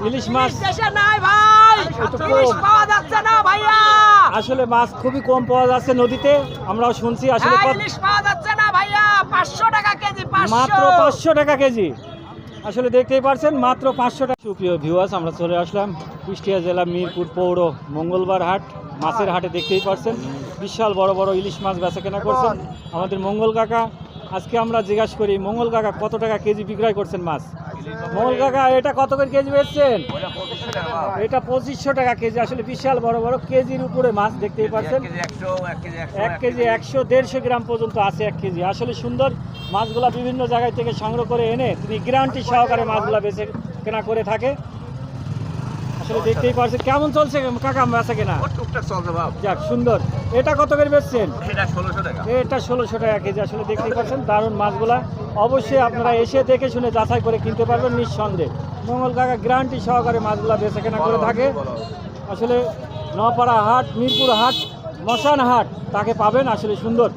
ইলিশ মাছ দেশে নাই ভাই, ইলিশ পাওয়া যাচ্ছে না ভাইয়া। আসলে মাছ খুবই কম পাওয়া যাচ্ছে নদীতে, আমরাও শুনছি। আসলে ইলিশ পাওয়া যাচ্ছে না ভাইয়া, 500 টাকা কেজি। মাত্র 500 টাকা কেজি। আসলে দেখতেই পারছেন মাত্র 500 টাকা। সুপ্রিয় ভিউয়ার্স, আমরা চলে আসলাম কুষ্টিয়া জেলা মিরপুর পৌর মঙ্গলবার হাট, মাছের হাটে। দেখতেই পারছেন বিশাল বড় বড় ইলিশ মাছ বেচা কেনা করছেন আমাদের মঙ্গল কাকা। আজকে আমরা জিজ্ঞাসা করি মঙ্গল কাকা কত টাকা কেজি বিক্রয় করছেন মাছ। মঙ্গল কাকা, এটা কত করে কেজি বেচছেন? এটা 2500 টাকা কেজি। আসলে বিশাল বড় বড় কেজির উপরে মাছ দেখতেই পাচ্ছেন। 1 কেজি 100-150 গ্রাম পর্যন্ত আছে 1 কেজি। আসলে সুন্দর মাছগুলা বিভিন্ন জায়গায় থেকে সংগ্রহ করে এনে তিনি গ্যারান্টি সহকারে মাছগুলা বেচে কেনা করে থাকে। আসলে দেখতেই পাচ্ছেন কেমন চলছে কাকা বেচা কেনা। যাক, সুন্দর। এটা কত করে বেচছেন? এটা 1600 টাকা কেজি। আসলে দেখতেই পাচ্ছেন দারুণ মাছগুলা। অবশ্যই আপনারা এসে দেখে শুনে যাচাই করে কিনতে পারবেন নিঃসন্দেহে। মঙ্গল কাকা গ্যারান্টি সহকারে মাছগুলা বেচা কেনা করে থাকে। আসলে নপাড়া হাট, মিরপুর হাট, মশান হাট তাকে পাবেন। আসলে সুন্দর।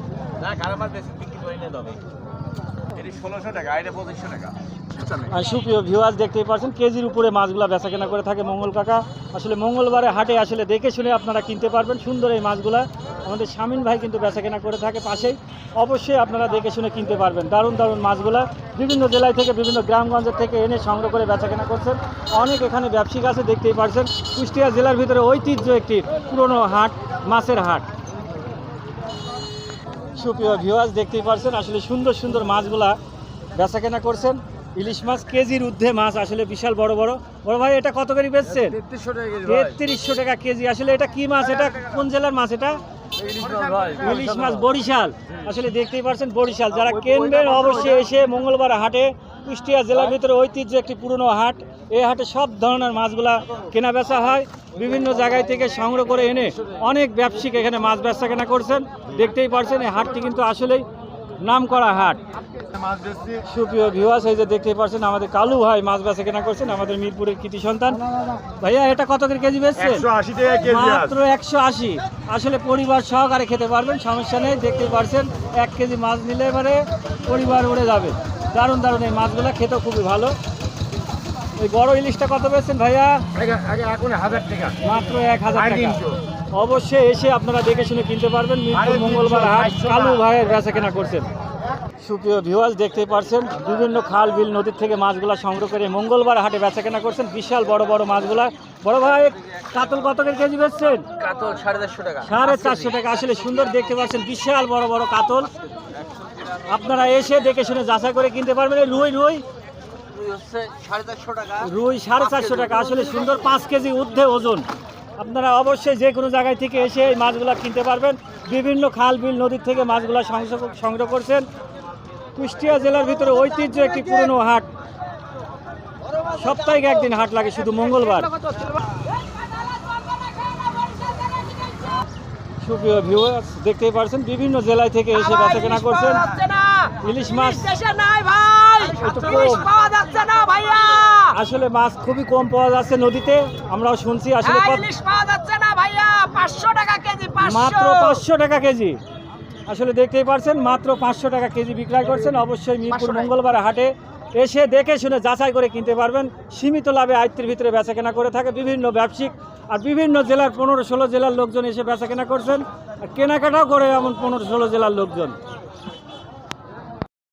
আর সুপ্রিয় ভিউয়ার্স, দেখতেই পাচ্ছেন কেজির উপরে মাছগুলা বেচা কেনা করে থাকে মঙ্গল কাকা। আসলে মঙ্গলবারে হাটে আসলে দেখে শুনে আপনারা কিনতে পারবেন সুন্দর এই মাছগুলা। আমাদের শামিন ভাই কিন্তু বেচা কেনা করে থাকে পাশেই। অবশ্যই আপনারা দেখে শুনে কিনতে পারবেন দারুণ দারুণ মাছগুলা। বিভিন্ন জেলায় থেকে বিভিন্ন গ্রামগঞ্জের থেকে এনে সংগ্রহ করে বেচা কেনা করছেন অনেক এখানে ব্যবসায়িক আছে। দেখতেই পাচ্ছেন কুষ্টিয়া জেলার ভিতরে ঐতিহ্য একটি পুরনো হাট, মাছের হাট। সুপ্রিয় ভিউয়ার্স, দেখতেই পাচ্ছেন আসলে সুন্দর সুন্দর মাছগুলা বেচা কেনা করছেন। ইলিশ মাছ কেজির ঊর্ধ্বে মাছ, আসলে বিশাল বড় বড়। বড় ভাই, এটা কত করে বেচছেন? 3300 টাকা কেজি। আসলে এটা কি মাছ? এটা কোন জেলার মাছ? এটা ইলিশ মাছ, বরিশাল। আসলে দেখতেই পাচ্ছেন বরিশাল। যারা কিনবেন অবশ্যই এসে মঙ্গলবার হাটে, কুষ্টিয়া জেলার ভিতরে ঐতিহ্য একটি পুরনো হাট। এই হাটে সব ধরনের মাছগুলা কেনা বেচা হয়। বিভিন্ন জায়গায় থেকে সংগ্রহ করে এনে অনেক ব্যবসায়িক এখানে মাছ বেচা কেনা করছেন। দেখতেই পাচ্ছেন এই হাটটি কিন্তু আসলেই নাম করা হাট। সুপ্রিয় ভিউয়ার্স, এই যে দেখতেই পাচ্ছেন আমাদের কালু ভাই মাছ বেচা কেনা করছেন, আমাদের মিরপুরের কৃতি সন্তান। ভাইয়া, এটা কত করে কেজি বেচছেন? মাত্র 180। আসলে পরিবার সহকারে খেতে পারবেন, সমস্যা নেই। দেখতেই পাচ্ছেন 1 কেজি মাছ নিলে এবারে পরিবার উড়ে যাবে। দারুণ দারুণ এই মাছগুলো, খেতেও খুবই ভালো। ওই বড় ইলিশটা কত বেচছেন ভাইয়া? মাত্র 1000 টাকা। অবশ্যই এসে আপনারা দেখে শুনে কিনতে পারবেন। মিরপুর মঙ্গলবার হাট, কালু ভাইয়ের বেচা কেনা করছেন। সুপ্রিয় ভিউয়ার্স, দেখতেই পাচ্ছেন বিভিন্ন খাল বিল নদীর থেকে মাছগুলা সংগ্রহ করে মঙ্গলবার হাটে বেচা কেনা করছেন বিশাল বড় বড় মাছগুলা। বড় ভাই, কাতল কত করে কেজি বেচছেন? কাতল 450 টাকা। 450 টাকা। আসলে সুন্দর, দেখতে পাচ্ছেন বিশাল বড় বড় কাতল। আপনারা এসে দেখে শুনে যাচাই করে কিনতে পারবেন। রুই রুই হচ্ছে 450 টাকা। রুই 450 টাকা। আসলে সুন্দর 5 কেজি ঊর্ধ্বে ওজন। আপনারা অবশ্যই যে কোনো জায়গায় থেকে এসে এই মাছগুলা কিনতে পারবেন। বিভিন্ন খাল বিল নদীর থেকে মাছগুলা সংগ্রহ করছেন। কুষ্টিয়া জেলার ভিতরে ঐতিহ্য একটি পুরনো হাট। সপ্তাহে একদিন হাট লাগে, শুধু মঙ্গলবার। সুপ্রিয় ভিউয়ার্স, দেখতেই পাচ্ছেন বিভিন্ন জেলায় থেকে এসে বেচা কেনা করছেন ইলিশ মাছ। দেশে নাই ভাই, ইলিশ পাওয়া যাচ্ছে না ভাইয়া। আসলে মাছ খুবই কম পাওয়া যাচ্ছে নদীতে, আমরাও শুনছি। আসলে ইলিশ পাওয়া যাচ্ছে না ভাইয়া, 500 টাকা কেজি। মাত্র 500 টাকা কেজি। আসলে দেখতেই পাচ্ছেন মাত্র 500 টাকা কেজি বিক্রয় করছেন। অবশ্যই মিরপুর মঙ্গলবার হাটে এসে দেখে শুনে যাচাই করে কিনতে পারবেন। সীমিত লাভে আয়ত্তের ভিতরে বেচা কেনা করে থাকে বিভিন্ন ব্যবসায়িক। আর বিভিন্ন জেলার 15-16 জেলার লোকজন এসে বেচা কেনা করছেন, আর কেনাকাটাও করে এমন 15-16 জেলার লোকজন।